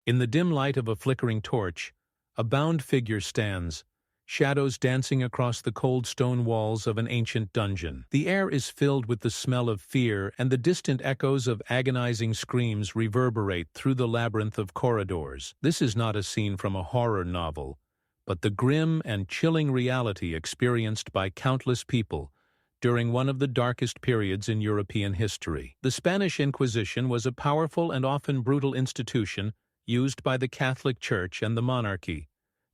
In the dim light of a flickering torch, a bound figure stands, shadows dancing across the cold stone walls of an ancient dungeon. The air is filled with the smell of fear, and the distant echoes of agonizing screams reverberate through the labyrinth of corridors. This is not a scene from a horror novel, but the grim and chilling reality experienced by countless people during one of the darkest periods in European history. The Spanish Inquisition was a powerful and often brutal institution used by the Catholic Church and the monarchy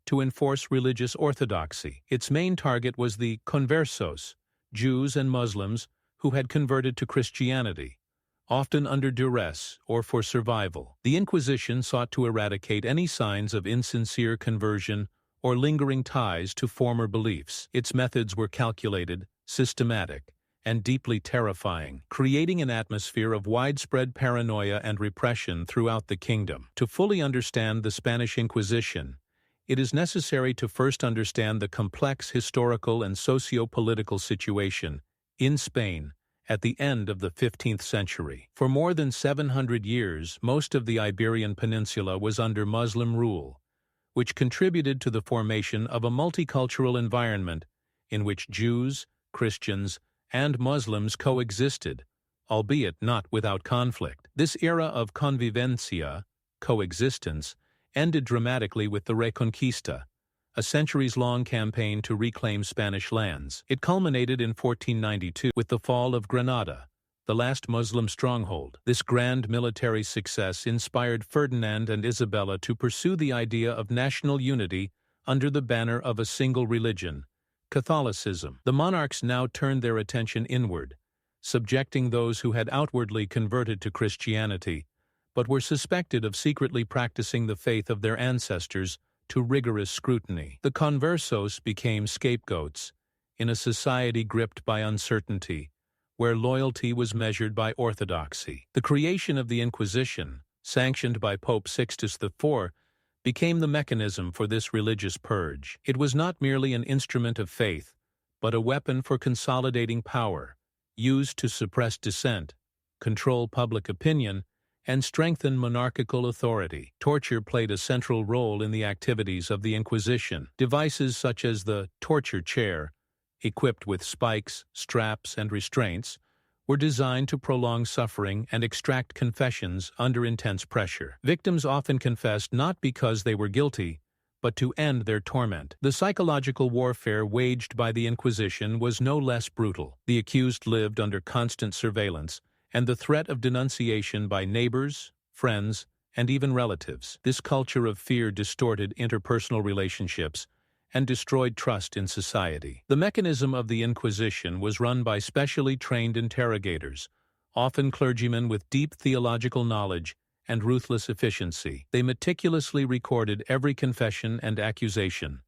to enforce religious orthodoxy. Its main target was the conversos, Jews and Muslims who had converted to Christianity, often under duress or for survival. The Inquisition sought to eradicate any signs of insincere conversion or lingering ties to former beliefs. Its methods were calculated, systematic, and deeply terrifying, creating an atmosphere of widespread paranoia and repression throughout the kingdom. To fully understand the Spanish Inquisition, it is necessary to first understand the complex historical and socio-political situation in Spain at the end of the 15th century. For more than 700 years, most of the Iberian Peninsula was under Muslim rule, which contributed to the formation of a multicultural environment in which Jews, Christians, and Muslims coexisted, albeit not without conflict. This era of convivencia, coexistence, ended dramatically with the Reconquista, a centuries-long campaign to reclaim Spanish lands. It culminated in 1492 with the fall of Granada, the last Muslim stronghold. This grand military success inspired Ferdinand and Isabella to pursue the idea of national unity under the banner of a single religion, Catholicism. The monarchs now turned their attention inward, subjecting those who had outwardly converted to Christianity but were suspected of secretly practicing the faith of their ancestors to rigorous scrutiny. The conversos became scapegoats in a society gripped by uncertainty, where loyalty was measured by orthodoxy. The creation of the Inquisition, sanctioned by Pope Sixtus IV, became the mechanism for this religious purge. It was not merely an instrument of faith, but a weapon for consolidating power, used to suppress dissent, control public opinion, and strengthen monarchical authority. Torture played a central role in the activities of the Inquisition. Devices such as the torture chair, equipped with spikes, straps, and restraints, were designed to prolong suffering and extract confessions under intense pressure. Victims often confessed not because they were guilty, but to end their torment. The psychological warfare waged by the Inquisition was no less brutal. The accused lived under constant surveillance, and the threat of denunciation by neighbors, friends, and even relatives. This culture of fear distorted interpersonal relationships and destroyed trust in society. The mechanism of the Inquisition was run by specially trained interrogators, often clergymen with deep theological knowledge and ruthless efficiency. They meticulously recorded every confession and accusation,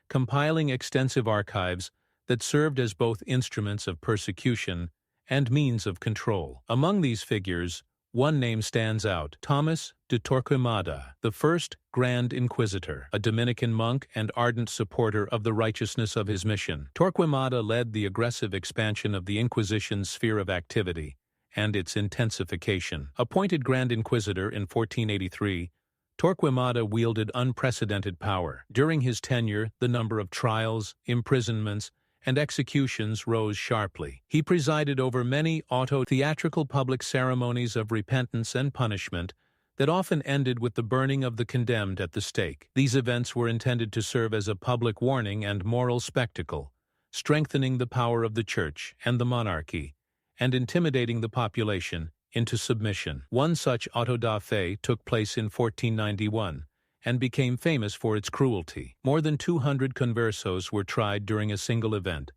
compiling extensive archives that served as both instruments of persecution and means of control. Among these figures, one name stands out: Thomas de Torquemada, the first Grand Inquisitor, a Dominican monk and ardent supporter of the righteousness of his mission. Torquemada led the aggressive expansion of the Inquisition's sphere of activity and its intensification. Appointed Grand Inquisitor in 1483, Torquemada wielded unprecedented power. During his tenure, the number of trials, imprisonments, and executions rose sharply. He presided over many auto-theatrical public ceremonies of repentance and punishment that often ended with the burning of the condemned at the stake. These events were intended to serve as a public warning and moral spectacle, strengthening the power of the Church and the monarchy, and intimidating the population into submission. One such auto da fe took place in 1491, and became famous for its cruelty. More than 200 conversos were tried during a single event,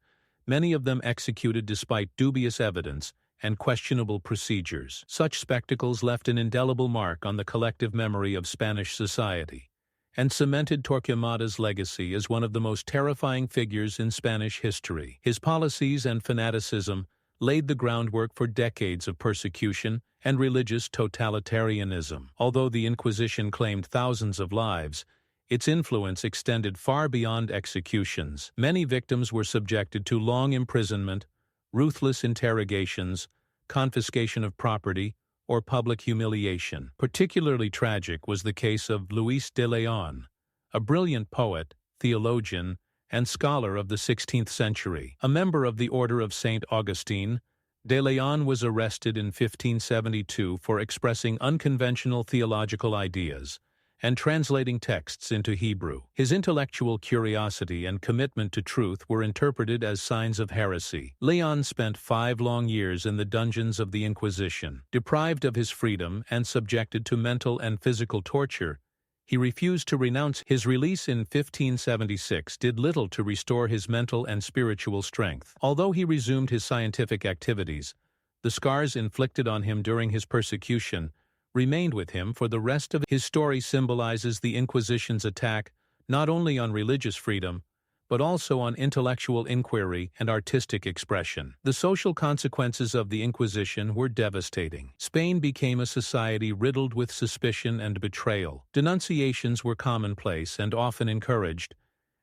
many of them executed despite dubious evidence and questionable procedures. Such spectacles left an indelible mark on the collective memory of Spanish society, and cemented Torquemada's legacy as one of the most terrifying figures in Spanish history. His policies and fanaticism laid the groundwork for decades of persecution and religious totalitarianism. Although the Inquisition claimed thousands of lives, its influence extended far beyond executions. Many victims were subjected to long imprisonment, ruthless interrogations, confiscation of property, or public humiliation. Particularly tragic was the case of Luis de Leon, a brilliant poet, theologian, and scholar of the 16th century. A member of the Order of St. Augustine, de Leon was arrested in 1572 for expressing unconventional theological ideas and translating texts into Hebrew. His intellectual curiosity and commitment to truth were interpreted as signs of heresy. Leon spent 5 long years in the dungeons of the Inquisition. Deprived of his freedom and subjected to mental and physical torture, he refused to renounce. His release in 1576 did little to restore his mental and spiritual strength. Although he resumed his scientific activities, the scars inflicted on him during his persecution remained with him for the rest of his story. Symbolizes the Inquisition's attack not only on religious freedom, but also on intellectual inquiry and artistic expression. The social consequences of the Inquisition were devastating. Spain became a society riddled with suspicion and betrayal. Denunciations were commonplace and often encouraged,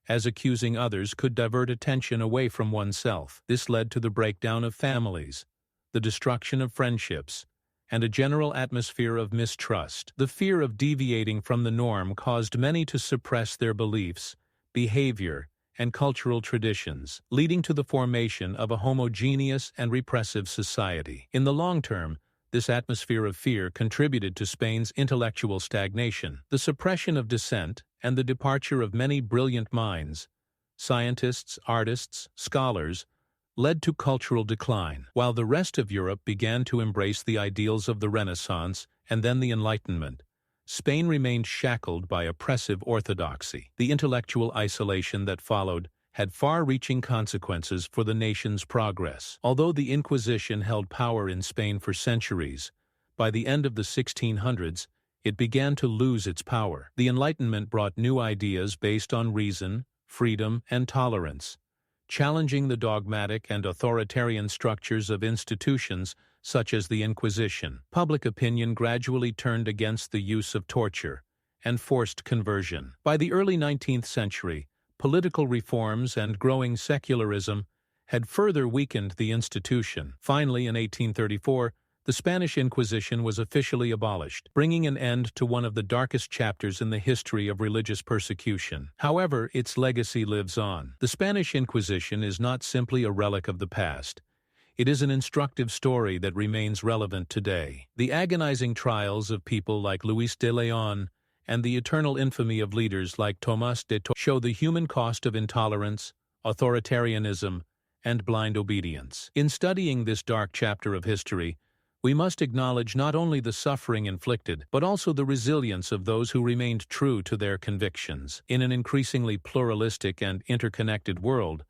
as accusing others could divert attention away from oneself. This led to the breakdown of families, the destruction of friendships, and a general atmosphere of mistrust. The fear of deviating from the norm caused many to suppress their beliefs, behavior, and cultural traditions, leading to the formation of a homogeneous and repressive society. In the long term, this atmosphere of fear contributed to Spain's intellectual stagnation. The suppression of dissent and the departure of many brilliant minds, scientists, artists, scholars, led to cultural decline. While the rest of Europe began to embrace the ideals of the Renaissance and then the Enlightenment, Spain remained shackled by oppressive orthodoxy. The intellectual isolation that followed had far-reaching consequences for the nation's progress. Although the Inquisition held power in Spain for centuries, by the end of the 1600s, it began to lose its power. The Enlightenment brought new ideas based on reason, freedom, and tolerance, challenging the dogmatic and authoritarian structures of institutions such as the Inquisition. Public opinion gradually turned against the use of torture and forced conversion. By the early 19th century, political reforms and growing secularism had further weakened the institution. Finally, in 1834, the Spanish Inquisition was officially abolished, bringing an end to one of the darkest chapters in the history of religious persecution. However, its legacy lives on. The Spanish Inquisition is not simply a relic of the past. It is an instructive story that remains relevant today. The agonizing trials of people like Luis de Leon and the eternal infamy of leaders like Tomás de Torres show the human cost of intolerance, authoritarianism, and blind obedience. In studying this dark chapter of history, we must acknowledge not only the suffering inflicted, but also the resilience of those who remained true to their convictions. In an increasingly pluralistic and interconnected world,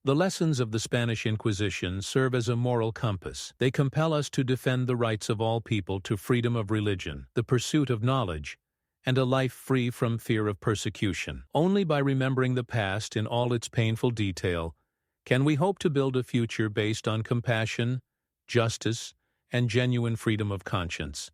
the lessons of the Spanish Inquisition serve as a moral compass. They compel us to defend the rights of all people to freedom of religion, the pursuit of knowledge, and a life free from fear of persecution. Only by remembering the past in all its painful detail can we hope to build a future based on compassion, justice, and genuine freedom of conscience.